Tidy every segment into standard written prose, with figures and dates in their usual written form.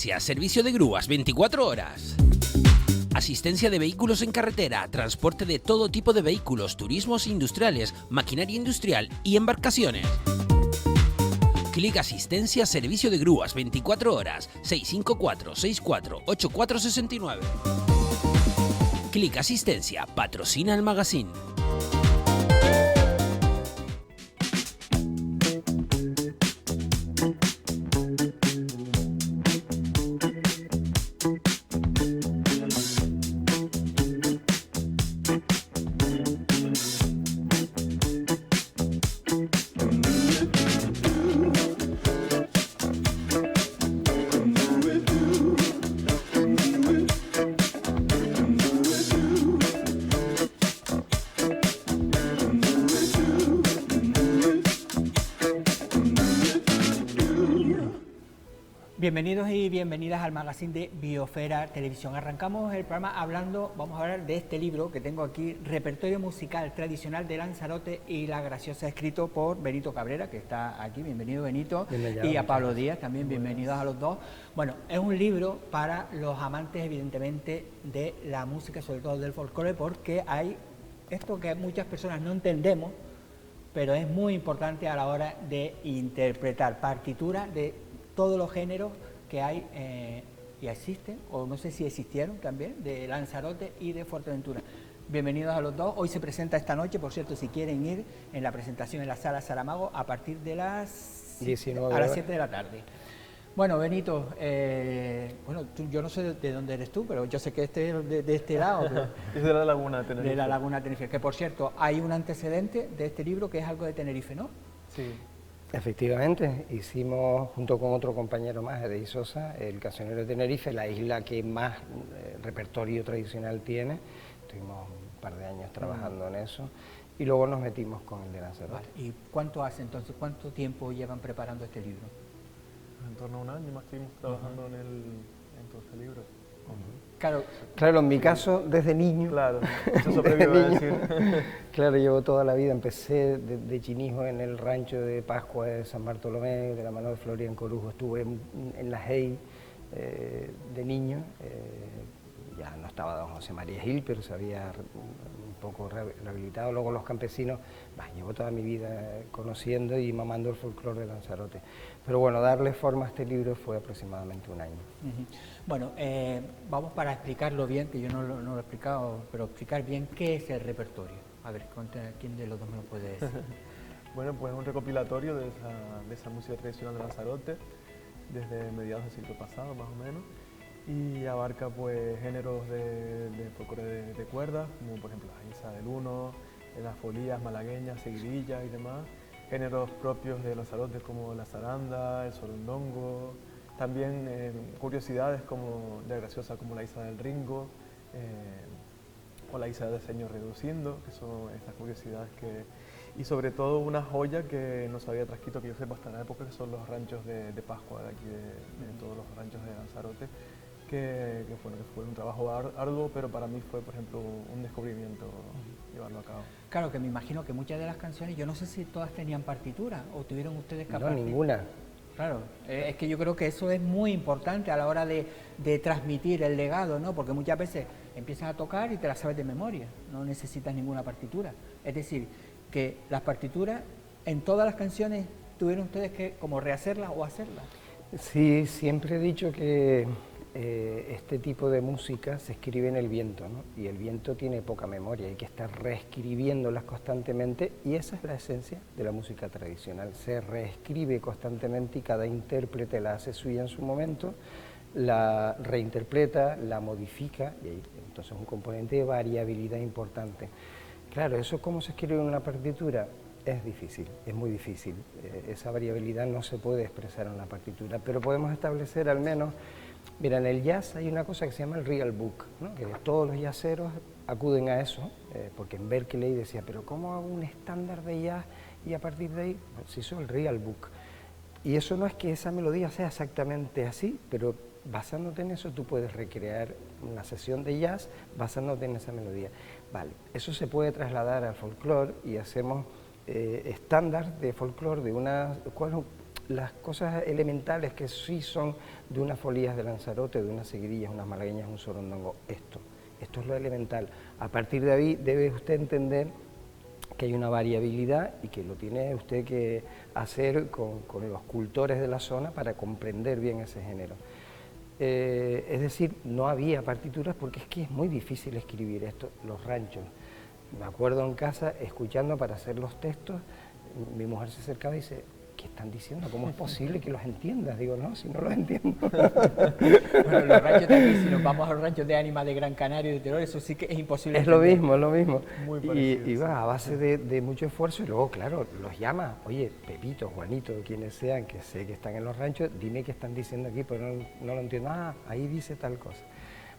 Asistencia, servicio de grúas 24 horas. Asistencia de vehículos en carretera, transporte de todo tipo de vehículos, turismos industriales, maquinaria industrial y embarcaciones. Clic Asistencia, servicio de grúas 24 horas, 654-64-8469. Clic Asistencia, patrocina el magazine. Bienvenidos y bienvenidas al magazine de Biosfera Televisión. Arrancamos el programa vamos a hablar de este libro que tengo aquí, Repertorio Musical Tradicional de Lanzarote y la Graciosa, escrito por Benito Cabrera, que está aquí. Bienvenido, Benito. Y a Pablo Díaz también, bienvenidos a los dos. Bueno, es un libro para los amantes, evidentemente, de la música, sobre todo del folclore, porque hay esto que muchas personas no entendemos, pero es muy importante a la hora de interpretar partituras de todos los géneros que hay y existen, o no sé si existieron también, de Lanzarote y de Fuerteventura. Bienvenidos a los dos. Hoy se presenta esta noche, por cierto, si quieren ir en la presentación en la Sala Saramago a partir de las 19 a las 7 de la tarde. Bueno, Benito, yo no sé de dónde eres tú, pero yo sé que este es de este lado. Pero es de la Laguna de Tenerife. De la Laguna de Tenerife, que por cierto, hay un antecedente de este libro que es algo de Tenerife, ¿no? Sí. Efectivamente, hicimos junto con otro compañero más, Edey Sosa, el Cancionero de Tenerife, la isla que más repertorio tradicional tiene. Estuvimos un par de años trabajando en eso y luego nos metimos con el de Lanzarote. Vale. ¿Y cuánto hace entonces, cuánto tiempo llevan preparando este libro? En torno a un año más que trabajando en todo este libro. Claro, en mi caso, desde niño. Claro, eso previo a decir. Claro, llevo toda la vida, empecé de chinijo en el rancho de Pascua de San Bartolomé, de la mano de Florian Corujo, estuve en la Hey de niño, ya no estaba don José María Gil, pero se había un poco rehabilitado, luego los campesinos, llevo toda mi vida conociendo y mamando el folclore de Lanzarote. Pero bueno, darle forma a este libro fue aproximadamente un año. Bueno, vamos para explicarlo bien, que yo no lo he explicado, pero explicar bien qué es el repertorio. A ver, ¿quién de los dos me lo puede decir? Bueno, pues es un recopilatorio de esa música tradicional de Lanzarote, desde mediados del siglo pasado más o menos, y abarca pues géneros de folclore de cuerdas, como por ejemplo la guisa del uno, las folías malagueñas, seguidillas y demás, géneros propios de Lanzarote como la zaranda, el sorondongo, también curiosidades como de graciosa como la guisa del ringo o la guisa del señor reduciendo, que son estas curiosidades y sobre todo una joya que no se había transcrito, que yo sepa hasta la época, que son los ranchos de Pascua de aquí, de todos los ranchos de Lanzarote, que fue un trabajo arduo, pero para mí fue, por ejemplo, un descubrimiento llevarlo a cabo. Claro, que me imagino que muchas de las canciones, yo no sé si todas tenían partitura o tuvieron ustedes que No, ninguna. Claro, es que yo creo que eso es muy importante a la hora de transmitir el legado, ¿no? Porque muchas veces empiezas a tocar y te la sabes de memoria, no necesitas ninguna partitura. Es decir, que las partituras en todas las canciones tuvieron ustedes que como rehacerlas o hacerlas. Sí, siempre he dicho que este tipo de música se escribe en el viento, ¿no? Y el viento tiene poca memoria, hay que estar reescribiéndolas constantemente y esa es la esencia de la música tradicional, se reescribe constantemente y cada intérprete la hace suya en su momento, la reinterpreta, la modifica y hay entonces un componente de variabilidad importante. Claro, ¿eso cómo se escribe en una partitura? Es difícil, es muy difícil, esa variabilidad no se puede expresar en una partitura, pero podemos establecer al menos. Mira, en el jazz hay una cosa que se llama el real book, ¿no? Que todos los jazzeros acuden a eso, porque en Berkeley decía, pero ¿cómo hago un estándar de jazz y a partir de ahí se hizo el real book? Y eso no es que esa melodía sea exactamente así, pero basándote en eso tú puedes recrear una sesión de jazz basándote en esa melodía. Vale, eso se puede trasladar al folclore y hacemos estándar de folclore de las cosas elementales que sí son de unas folías de Lanzarote, de unas seguidillas, unas malagueñas, un sorondongo, esto es lo elemental. A partir de ahí debe usted entender que hay una variabilidad y que lo tiene usted que hacer con los cultores de la zona para comprender bien ese género. Es decir, no había partituras porque es que es muy difícil escribir esto, los ranchos. Me acuerdo en casa, escuchando para hacer los textos, mi mujer se acercaba y dice, ¿qué están diciendo? ¿Cómo es posible que los entiendas? Digo, no, si no los entiendo. Bueno, los ranchos de aquí, si nos vamos a los ranchos de Ánima de Gran Canaria y de Teror, eso sí que es imposible. Es lo mismo, es lo mismo. Muy parecido, Y va a base de mucho esfuerzo y luego, claro, los llama, oye, Pepito, Juanito, quienes sean, que sé que están en los ranchos, dime qué están diciendo aquí, pero no lo entiendo. Ah, ahí dice tal cosa.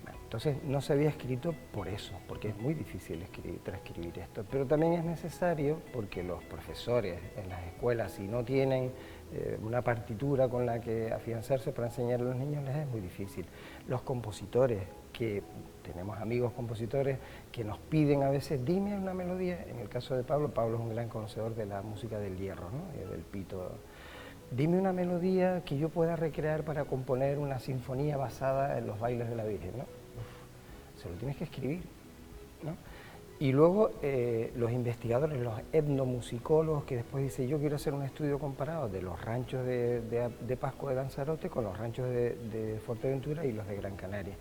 Bueno, entonces no se había escrito por eso, porque es muy difícil transcribir esto, pero también es necesario porque los profesores en las escuelas, si no tienen una partitura con la que afianzarse para enseñar a los niños, les es muy difícil. Los compositores, que tenemos amigos compositores que nos piden a veces, dime una melodía, en el caso de Pablo es un gran conocedor de la música del hierro, ¿no? Del pito. Dime una melodía que yo pueda recrear para componer una sinfonía basada en los bailes de la Virgen, ¿no? Se lo tienes que escribir, ¿no? Y luego los investigadores, los etnomusicólogos, que después dicen, yo quiero hacer un estudio comparado de los ranchos de Pascua de Lanzarote con los ranchos de Fuerteventura y los de Gran Canaria.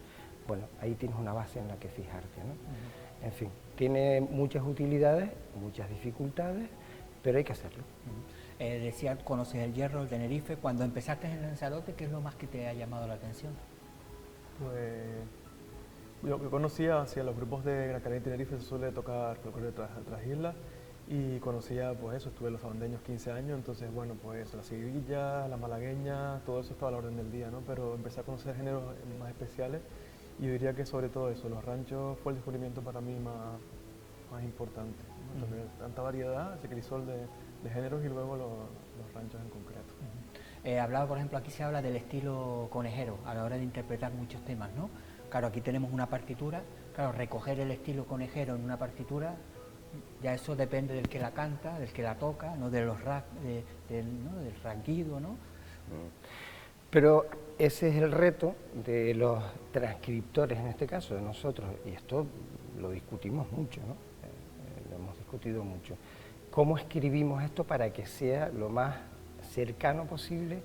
Bueno, ahí tienes una base en la que fijarte, ¿no? En fin, tiene muchas utilidades, muchas dificultades, pero hay que hacerlo. Decía, conoces el hierro, el Tenerife. Cuando empezaste en Lanzarote, ¿qué es lo más que te ha llamado la atención? Pues yo conocía hacia los grupos de Gran Canaria y Tenerife, se suele tocar folclore de otras islas, y conocía pues eso, estuve en los abandeños 15 años, entonces bueno, pues la seguidilla, la malagueña, todo eso estaba a la orden del día, ¿no? Pero empecé a conocer géneros más especiales y yo diría que sobre todo eso, los ranchos fue el descubrimiento para mí más importante, ¿no? Tanta variedad, ese crisol de géneros y luego los ranchos en concreto. Hablaba, por ejemplo, aquí se habla del estilo conejero a la hora de interpretar muchos temas, ¿no? Claro, aquí tenemos una partitura, claro, recoger el estilo conejero en una partitura, ya eso depende del que la canta, del que la toca, ¿no? Del ranquido, ¿no? Pero ese es el reto de los transcriptores, en este caso, de nosotros, y esto lo discutimos mucho, ¿no? Lo hemos discutido mucho. ¿Cómo escribimos esto para que sea lo más cercano posible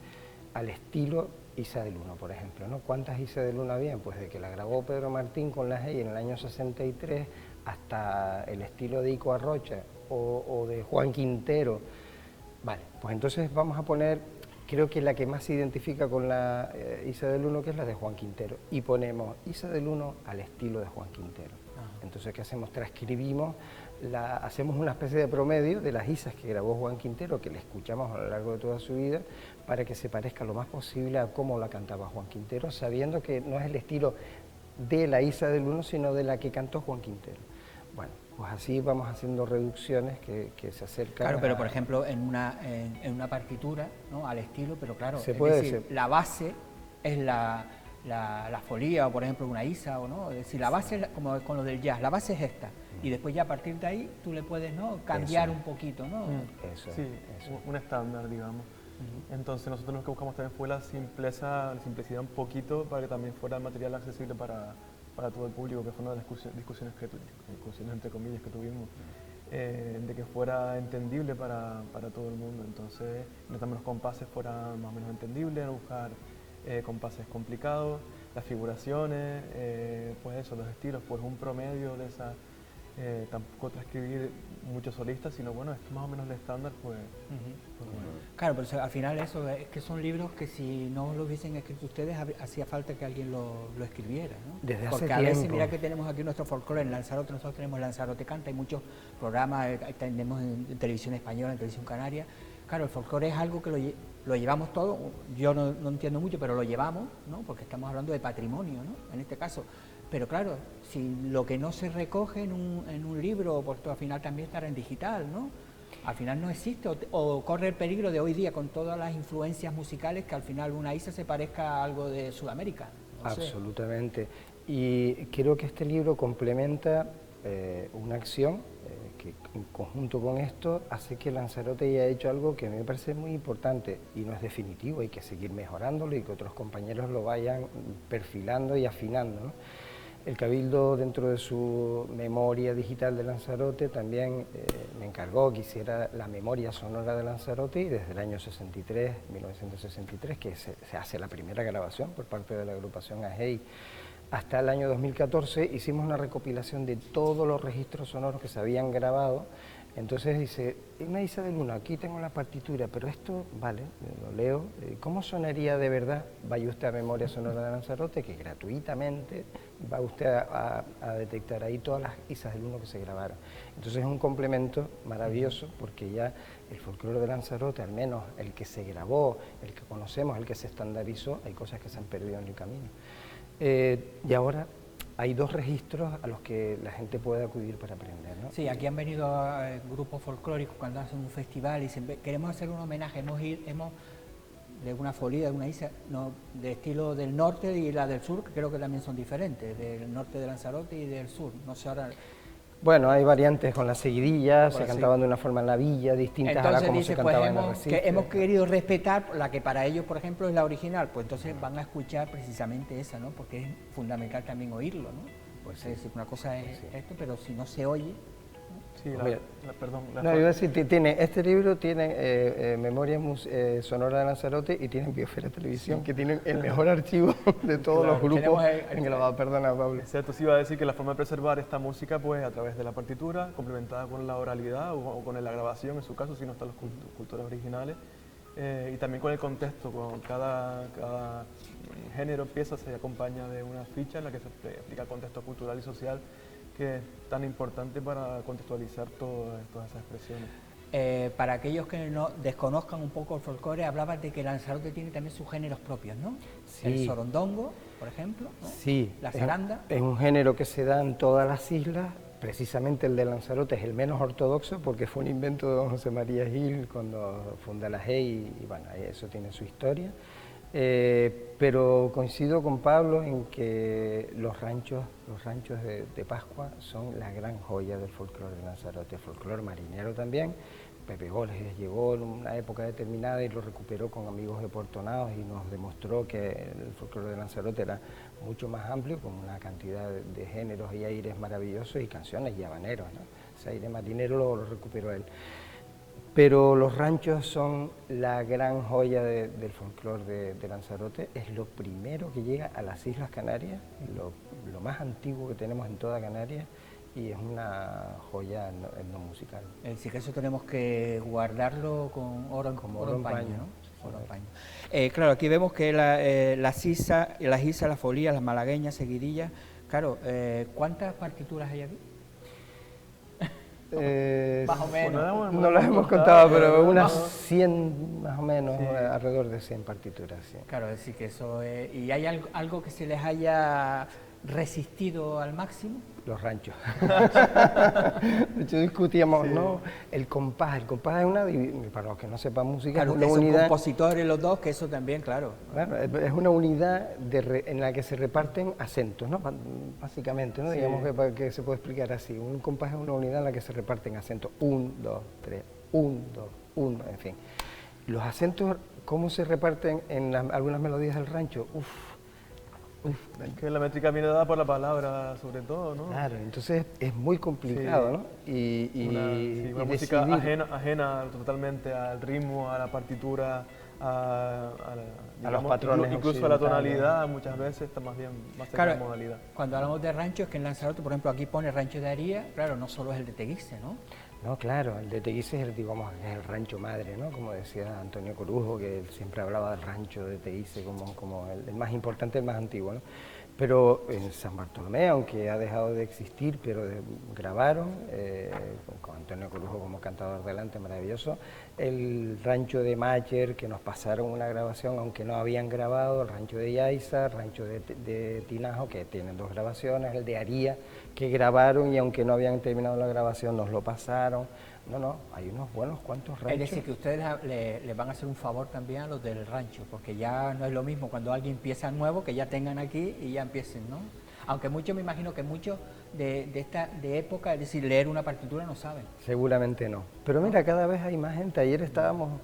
al estilo Isa de Luna, por ejemplo, ¿no? ¿Cuántas Isa de Luna había? Pues de que la grabó Pedro Martín con la Hey en el año 63 hasta el estilo de Ico Arrocha o de Juan Quintero. Vale, pues entonces vamos a poner, creo que la que más se identifica con la Isa del Uno, que es la de Juan Quintero, y ponemos Isa del Uno al estilo de Juan Quintero. Entonces, ¿qué hacemos? Transcribimos, hacemos una especie de promedio de las isas que grabó Juan Quintero, que le escuchamos a lo largo de toda su vida, para que se parezca lo más posible a cómo la cantaba Juan Quintero, sabiendo que no es el estilo de la Isa del Uno, sino de la que cantó Juan Quintero. Bueno, pues así vamos haciendo reducciones que se acercan. Claro, pero por ejemplo, en una partitura, ¿no? Al estilo, pero claro, se puede decir, la base es la folía, o por ejemplo una isa, o no, es decir, la base es como con lo del jazz, la base es esta, y después ya a partir de ahí tú le puedes, ¿no? Cambiar un poquito, ¿no? Eso, sí, eso. Un estándar, digamos. Entonces nosotros lo que buscamos también fue la simplicidad un poquito, para que también fuera material accesible para todo el público, que fue una de las discusiones entre comillas que tuvimos, de que fuera entendible para todo el mundo. Entonces también los compases fueran más o menos entendibles, no buscar compases complicados, las figuraciones, pues eso, los estilos, pues un promedio de esa, tampoco transcribir muchos solistas, sino bueno, esto más o menos el estándar, pues, pues bueno. Claro, pero al final eso es que son libros que si no lo hubiesen escrito ustedes, hacía falta que alguien lo escribiera, ¿no? Desde hace Porque a veces, tiempo. mira que tenemos aquí nuestro folclore en Lanzarote, nosotros tenemos Lanzarote Canta, hay muchos programas, tenemos en televisión española, en televisión canaria. Claro, el folclore es algo que lo llevamos todo, yo no entiendo mucho, pero lo llevamos, ¿no? Porque estamos hablando de patrimonio, ¿no? En este caso. Pero claro, si lo que no se recoge en un libro, pues al final también estará en digital, ¿no? Al final no existe, o corre el peligro de hoy día con todas las influencias musicales que al final una isa se parezca a algo de Sudamérica. No sé. Absolutamente. Y creo que este libro complementa una acción que en conjunto con esto hace que Lanzarote haya hecho algo que a mí me parece muy importante y no es definitivo, hay que seguir mejorándolo y que otros compañeros lo vayan perfilando y afinando, ¿no? El Cabildo, dentro de su memoria digital de Lanzarote, también me encargó que hiciera la memoria sonora de Lanzarote, y desde el año 63, 1963, que se hace la primera grabación por parte de la agrupación AGEI, hasta el año 2014 hicimos una recopilación de todos los registros sonoros que se habían grabado. Entonces dice, una Isa de Luna, aquí tengo la partitura, pero esto, vale, lo leo, ¿cómo sonaría de verdad? Vaya usted a Memoria Sonora de Lanzarote, que gratuitamente va usted a detectar ahí todas las Isas del Luna que se grabaron. Entonces es un complemento maravilloso, porque ya el folclore de Lanzarote, al menos el que se grabó, el que conocemos, el que se estandarizó, hay cosas que se han perdido en el camino. Y ahora hay 2 registros a los que la gente puede acudir para aprender, ¿no? Sí, aquí han venido grupos folclóricos cuando hacen un festival y dicen, queremos hacer un homenaje, hemos de una folía, de una Isa, no, de estilo del norte y la del sur, que creo que también son diferentes, del norte de Lanzarote y del sur, no sé ahora... Bueno, hay variantes con las seguidillas, se cantaban de una forma en la villa, distintas entonces, a como dice, se cantaba pues en el recinto. hemos querido respetar la que para ellos, por ejemplo, es la original, pues entonces van a escuchar precisamente esa, ¿no? Porque es fundamental también oírlo, ¿no? Pues sí. Es decir, una cosa es esto, pero si no se oye... Sí, perdón. No, iba a decir, este libro tiene Memoria Sonora de Lanzarote y tiene Biosfera Televisión, que tienen el mejor archivo de todos los grupos grabados. Perdona, Pablo. Exacto, sí, iba a decir que la forma de preservar esta música, pues a través de la partitura, complementada con la oralidad o con la grabación, en su caso, si no están los cultores originales, y también con el contexto, con cada género, pieza se acompaña de una ficha en la que se explica el contexto cultural y social, que es tan importante para contextualizar todas esas expresiones. Para aquellos que no desconozcan un poco el folclore, hablabas de que Lanzarote tiene también sus géneros propios, ¿no? Sí. El sorondongo, por ejemplo, ¿no? Sí. La zaranda. Es un género que se da en todas las islas. Precisamente el de Lanzarote es el menos ortodoxo porque fue un invento de don José María Gil cuando funda la AGEI y bueno, eso tiene su historia. Pero coincido con Pablo en que los ranchos de Pascua son la gran joya del folclore de Lanzarote, el folclore marinero también. Pepe Goles llegó en una época determinada y lo recuperó con amigos de Puerto Naos y nos demostró que el folclore de Lanzarote era mucho más amplio, con una cantidad de géneros y aires maravillosos y canciones y habaneros, ¿no? Ese aire marinero lo recuperó él. Pero los ranchos son la gran joya del folclore de Lanzarote, es lo primero que llega a las Islas Canarias, lo más antiguo que tenemos en toda Canarias, y es una joya etnomusical. Sí, que eso tenemos que guardarlo con oro en paño, ¿no? Oro en paño. Claro, aquí vemos que las isas, las folías, las malagueñas, seguidillas, claro, ¿cuántas partituras hay aquí? Más o menos. No las hemos contado, pero unas 100 más o menos, sí. Alrededor de 100 partituras. Sí. Claro, es decir que eso es... ¿Y hay algo que se les haya resistido al máximo? Los ranchos. De hecho discutíamos, sí. ¿No? El compás es una, para los que no sepan música, claro, es una son unidad... compositores los dos, que eso también, claro. Bueno, es una unidad en la que se reparten acentos, ¿no? Básicamente, ¿no? Sí. Digamos que se puede explicar así. Un compás es una unidad en la que se reparten acentos. 1, 2, 3, 1, 2, 1, en fin. Los acentos, ¿cómo se reparten en algunas melodías del rancho? Que la métrica viene dada por la palabra, sobre todo, ¿no? Claro, entonces es muy complicado, sí. ¿No? Y una música ajena totalmente al ritmo, a la partitura, a los patrones, incluso a la tonalidad, muchas veces está más cerca de la modalidad. Cuando hablamos de ranchos, que en Lanzarote, por ejemplo, aquí pone rancho de Aría, claro, no solo es el de Teguise, ¿no? No, claro, el de Teguise es el rancho madre, ¿no? Como decía Antonio Corujo, que él siempre hablaba del rancho de Teguise como el más importante, el más antiguo, ¿no? Pero en San Bartolomé, aunque ha dejado de existir, pero grabaron, con Antonio Corujo como cantador delante, maravilloso, el rancho de Macher, que nos pasaron una grabación, aunque no habían grabado, el rancho de Yaiza, el rancho de Tinajo, que tienen 2 grabaciones, el de Aría, que grabaron y aunque no habían terminado la grabación nos lo pasaron. No, hay unos buenos cuantos ranchos. Es decir, que ustedes le van a hacer un favor también a los del rancho, porque ya no es lo mismo cuando alguien empieza nuevo, que ya tengan aquí y ya empiecen, ¿no? Aunque muchos, me imagino que muchos de época, es decir, leer una partitura no saben. Seguramente no. Pero mira, cada vez hay más gente. Ayer estábamos,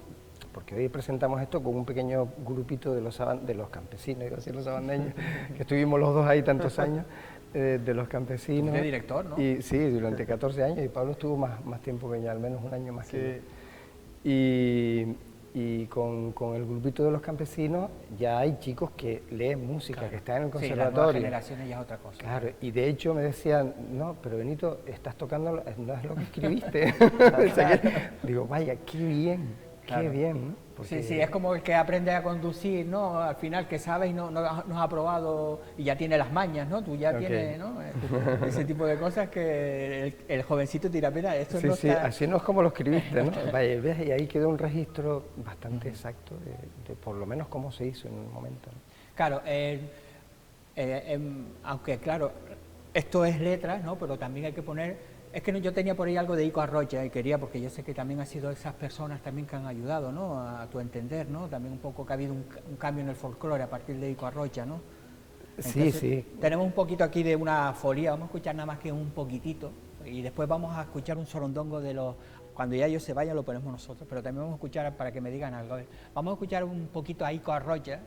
porque hoy presentamos esto con un pequeño grupito de los campesinos, iba a decir los sabandeños, que estuvimos los dos ahí tantos años, de los campesinos. De director, ¿no? Y, sí, durante 14 años, y Pablo estuvo más tiempo que yo, al menos un año más que yo. Y con el grupito de los campesinos ya hay chicos que leen música, claro, que están en el conservatorio. Sí, las nuevas generaciones ya es otra cosa. Claro, y de hecho me decían, no, pero Benito, estás tocando, no es lo que escribiste. O sea que, digo, vaya, qué bien, claro, qué bien, ¿no? Porque... Sí, es como el que aprende a conducir, ¿no? Al final que sabes y no has probado y ya tiene las mañas, ¿no? Tú ya tienes, ¿no? Ese tipo de cosas que el jovencito te dirá, mira, esto no sí, está... así no es como lo escribiste, ¿no? Vaya, ves, y ahí quedó un registro bastante exacto de por lo menos cómo se hizo en un momento, ¿no? Claro, aunque claro, esto es letras, ¿no? Pero también hay que poner... Es que yo tenía por ahí algo de Ico Arrocha y quería, porque yo sé que también ha sido esas personas también que han ayudado, ¿no? A tu entender, ¿no? También un poco que ha habido un cambio en el folclore a partir de Ico Arrocha, ¿no? Entonces, sí. Tenemos un poquito aquí de una folía, vamos a escuchar nada más que un poquitito y después vamos a escuchar un sorondongo de los... Cuando ya ellos se vayan lo ponemos nosotros, pero también vamos a escuchar, para que me digan algo. A ver, vamos a escuchar un poquito a Ico Arrocha.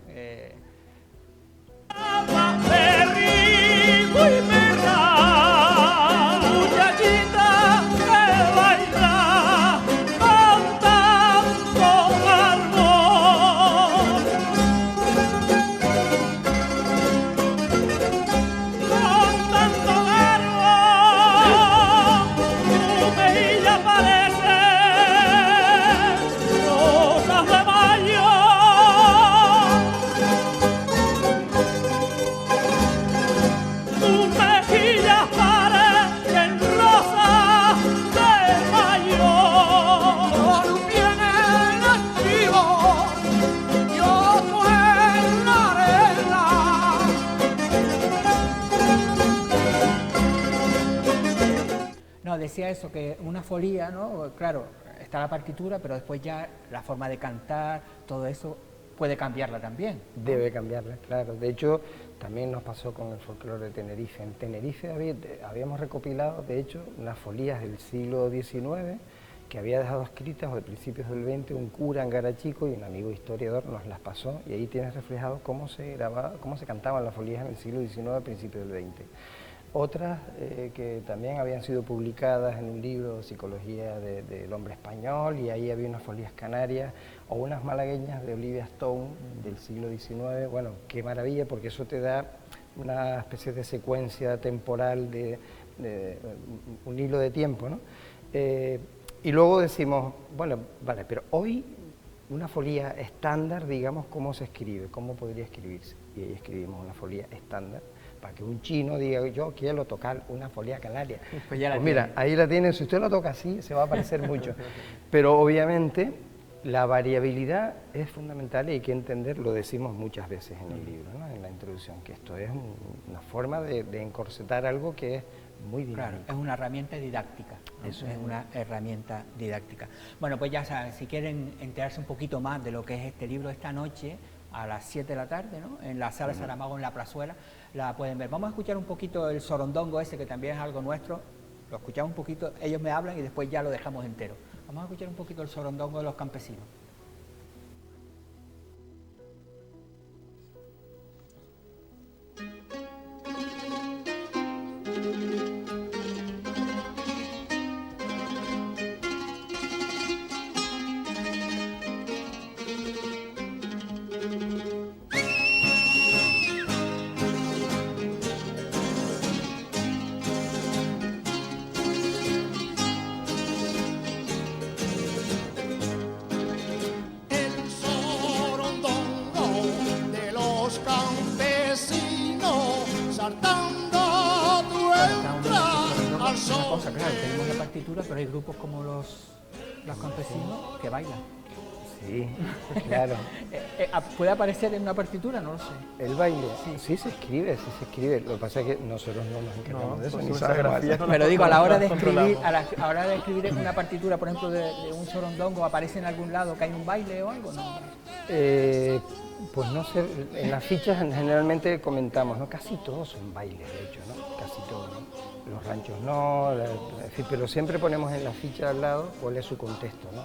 Decía eso, que una folía, ¿no? Claro, está la partitura, pero después ya la forma de cantar, todo eso puede cambiarla también, ¿no? Debe cambiarla, claro. De hecho, también nos pasó con el folclore de Tenerife. En Tenerife habíamos recopilado, de hecho, unas folías del siglo XIX que había dejado escritas, o de principios del XX, un cura en Garachico, y un amigo historiador nos las pasó, y ahí tienes reflejado cómo se grababa, cómo se cantaban las folías en el siglo XIX, principios del XX. Otras que también habían sido publicadas en un libro, Psicología del Hombre Español, y ahí había unas folías canarias, o unas malagueñas de Olivia Stone del siglo XIX. Bueno, qué maravilla, porque eso te da una especie de secuencia temporal, de un hilo de tiempo, ¿no? Y luego decimos, bueno, vale, pero hoy una folía estándar, digamos, ¿cómo se escribe? ¿Cómo podría escribirse? Y ahí escribimos una folía estándar, para que un chino diga, yo quiero tocar una folía canaria. Pues mira, ahí la tienen, si usted lo toca así, se va a parecer mucho. Pero obviamente la variabilidad es fundamental y hay que entender, lo decimos muchas veces en el libro, ¿no? En la introducción, que esto es una forma de encorsetar algo que es muy dinámico. Claro, es una herramienta didáctica. Eso es una herramienta didáctica. Bueno, pues ya saben, si quieren enterarse un poquito más de lo que es este libro, esta noche, a las 7 de la tarde, ¿no? En la sala Saramago, en la plazuela, la pueden ver. Vamos a escuchar un poquito el sorondongo ese, que también es algo nuestro. Lo escuchamos un poquito, ellos me hablan y después ya lo dejamos entero. Vamos a escuchar un poquito el sorondongo de los campesinos. Claro, tenemos la partitura, pero hay grupos como los campesinos que bailan. Sí, claro. ¿Puede aparecer en una partitura? No lo sé. ¿El baile? Sí se escribe. Lo que pasa es que nosotros no nos encargamos de eso, ni sabemos. Pero digo, a la hora de escribir en una partitura, por ejemplo, de un sorondongo, ¿aparece en algún lado que hay un baile o algo? No. Pues no sé, en las fichas generalmente comentamos, ¿no? Casi todos son bailes, de hecho, ¿no? Casi todos, ¿no? Los ranchos no, en fin, pero siempre ponemos en la ficha al lado cuál es su contexto, ¿no?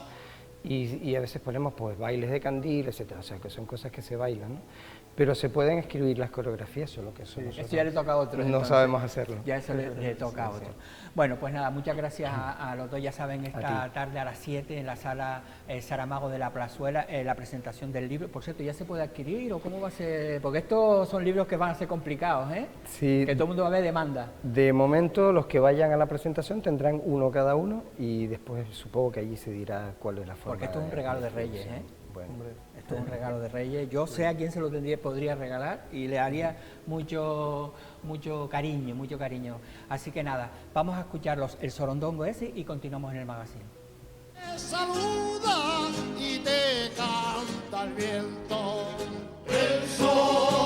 Y a veces ponemos pues bailes de candil, etcétera, o sea que son cosas que se bailan, ¿no? Pero se pueden escribir las coreografías, solo que eso nosotros Eso ya le toca a otro. no entonces. sabemos hacerlo. Ya eso le toca a otro. Bueno, pues nada, muchas gracias a los dos. Ya saben, esta tarde a las 7 en la sala Saramago de la Plazuela, la presentación del libro. Por cierto, ¿ya se puede adquirir o cómo va a ser? Porque estos son libros que van a ser complicados, ¿eh? Sí. Que todo el mundo va a ver demanda. De momento, los que vayan a la presentación tendrán uno cada uno y después supongo que allí se dirá cuál es la forma. Porque esto es un regalo de Reyes, ¿eh? Bueno. Esto es un regalo de Reyes. Yo sé a quién se lo podría regalar y le haría mucho cariño. Así que nada, vamos a escucharlos el sorondongo ese y continuamos en el magazine. Te saluda y te canta el viento. El sol.